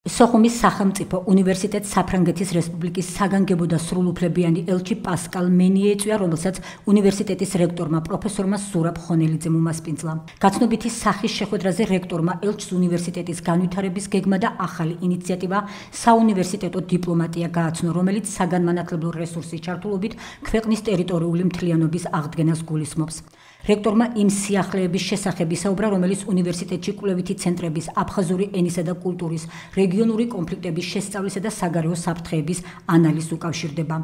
სოხუმის სახელმწიფო უნივერსიტეტს საფრანგეთის რესპუბლიკის საგანგებო და სრულუფლებიანი ელჩი პასკალ მენი ეწვია, რომელსაც უნივერსიტეტის რექტორმა პროფესორმა ზურაბ ხონელიძემ უმასპინძლა. გაცნობითი სახის შეხვედრაზე რექტორმა ელჩს უნივერსიტეტის განვითარების გეგმა და ახალი ინიციატივა საუნივერსიტეტო დიპლომატია გააცნო, რომელიც საგანმანათლებლო რესურსის ჩართულობით ქვეყნის ტერიტორიული მთლიანობის აღდგენას გულისხმობს. რექტორმა იმ სიახლეების შესახებ ისაუბრა, რომელიც უნივერსიტეტში კვლევითი ცენტრების, აფხაზური ენისა და კულტურის, რეგიონული კონფლიქტების შესწავლისა და საგარეო საფრთხეების ანალიზს უკავშირდება.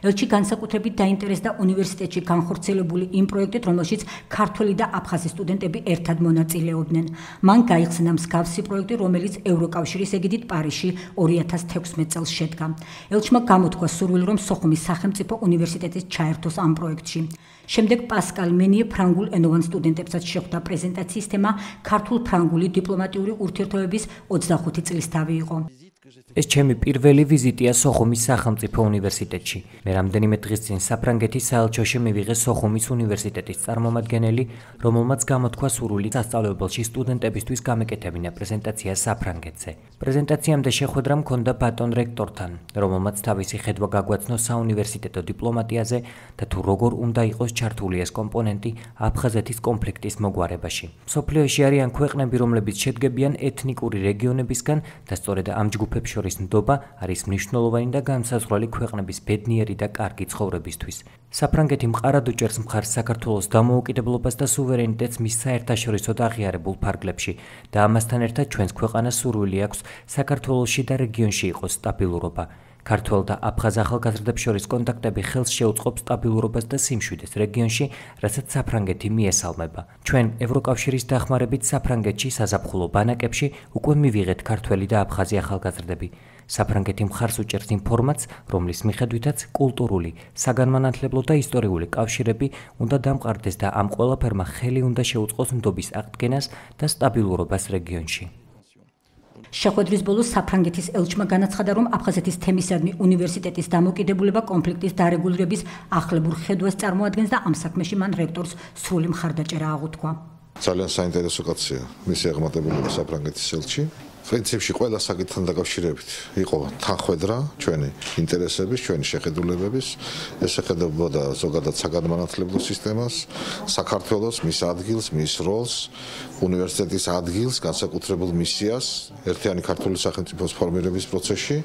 ელჩი განსაკუთრებით დაინტერესდა უნივერსიტეტში განხორციელებული იმ პროექტით, რომელშიც ქართველი და აფხაზი სტუდენტები ერთად მონაწილეობდნენ. მან გაიხსნა მსგავსი პროექტი, რომელიც ევროკავშირის ეგიდით პარიზში 2016 წელს შედგა. ელჩმა გამოთქვა სურვილი, რომ სოხუმის სახელმწიფო უნივერსიტეტის ჩაერთოს ამ პროექტში. შემდეგ პასკალ მენიე ფრანგულ ენოვან სტუდენტებსაც შეხვდა. პრეზენტაციის თემა ქართულ-ფრანგული დიპლომატიური ურთიერთობების 25 წლისთავი იყო. ეს ჩემი პირველი ვიზიტია სოხუმის სახელმწიფო უნივერსიტეტში. მე რამდენიმე დღის წინ საფრანგეთის საელჩოში მივიღე სოხუმის უნივერსიტეტის წარმომადგენელი, რომელმაც გამოთქვა სურვილი სასწავლებელში სტუდენტებისთვის გამეკეთებინა პრეზენტაცია საფრანგეთზე. პრეზენტაციამდე შეხვედრა მქონდა ბატონ რექტორთან, რომელმაც თავისი ხედვა გაგვაცნო საუნივერსიტეტო დიპლომატიაზე და თუ როგორ უნდა იყოს ჩართული ეს კომპონენტი აფხაზეთის კონფლიქტის მოგვარებაში. მსოფლიოში არიან ქვეყნები, რომლებიც შედგებიან ეთნიკური რეგიონებისგან და სწორედ ამ ჯგუფებს შორის ნდობა არის მნიშვნელოვანი და განსაზღვრელი ქვეყნების ბედნიერი და კარგი ცხოვრებისთვის. საფრანგეთი მყარად უჭერს მხარს საქართველოს დამოუკიდებლობას და სუვერენიტეტს მის საერთაშორისო და აღიარებულ ფარგლებში და ამასთან ერთად ჩვენს ქვეყანას სურვილი აქვს საქართველოში და რეგიონში იყოს სტაბილურობა. ქართველ და აფხაზ ახალგაზრდებს შორის კონტაქტები ხელს შეუწყობს სტაბილურობას და სიმშვიდეს რეგიონში, რასაც საფრანგეთი მიესალმება. ჩვენ ევროკავშირის დახმარებით საფრანგეთში საზაფხულო ბანაკებში უკვე მივიღეთ ქართველი და აფხაზი ახალგაზრდები. საფრანგეთი მხარს უჭერს იმ ფორმატს, რომლის მიხედვითაც კულტურული, საგანმანათლებლო და ისტორიული კავშირები უნდა დამყარდეს და ამ ყველაფერმა ხელი უნდა შეუწყოს ნდობის აღდგენას და სტაბილურობას რეგიონში. შეხვედრის ბოლოს საფრანგეთის ელჩმა განაცხადა, რომ აფხაზეთის თემისადმი უნივერსიტეტის დამოკიდებულება კონფლიქტის დარეგულირების ახლებურ ხედვას წარმოადგენს და ამ საქმეში მან რექტორს სრული მხარდაჭერა აღუთქვა. ძალიან საინტერესო კაცია მისი აღმატებულება საფრანგეთის ელჩი. პრინციპში ყველა საკითხთან დაკავშირებით იყო თანხwebdra ჩვენი ინტერესების, ჩვენი შეხედულებების, ეს ეხებოდა ზოგადად საგანმანათლებლო სისტემას, საქართველოს, მის ადგილს, მის როლს, უნივერსიტეტის ადგილს, განსაკუთრებულ მისიას, ერთიანი ქართული სახელმწიფოს ფორმირების პროცესში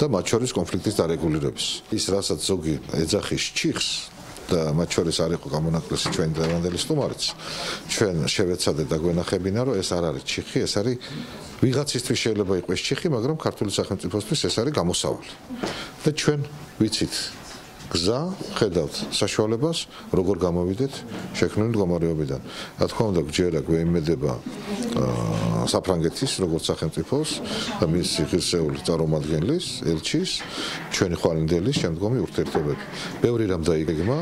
და მათ შორის კონფლიქტის დარეგულირების. ის, რასაც ზოგი ეძახის ჭიხს და მათ შორის არ იყო გამონაკლისი ჩვენი დღევანდელი სტუმარიც, ჩვენ შევეცადეთ და გვენახებინა, რომ ეს არ არის ჭიხი, ეს არის ვიღაცისთვის შეიძლება იყოს ჭიხი, მაგრამ ქართული სახელმწიფოსთვის ეს არის გამოსავალი. და ჩვენ ვიცით გზა, ხედავთ საშუალებას, როგორ გამოვიდეთ შექმნილი მდგომარეობიდან. რა თქმა უნდა, გვჯერა გვეიმედება საფრანგეთის როგორც სახელმწიფოს და მის ღირსეული წარმომადგენლის, ელჩის, ჩვენი ხვალინდელი შემდგომი ურთიერთობები. ბევრი რამ დაიგეგმა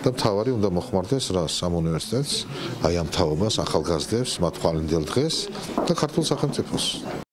და მთავარი უნდა მოხმარდეს რას ამ უნივერსიტეტს, აი ამ თაობას, ახალგაზრდებს, მათ ხვალინდელ დღეს და ქართულ სახელმწიფოს.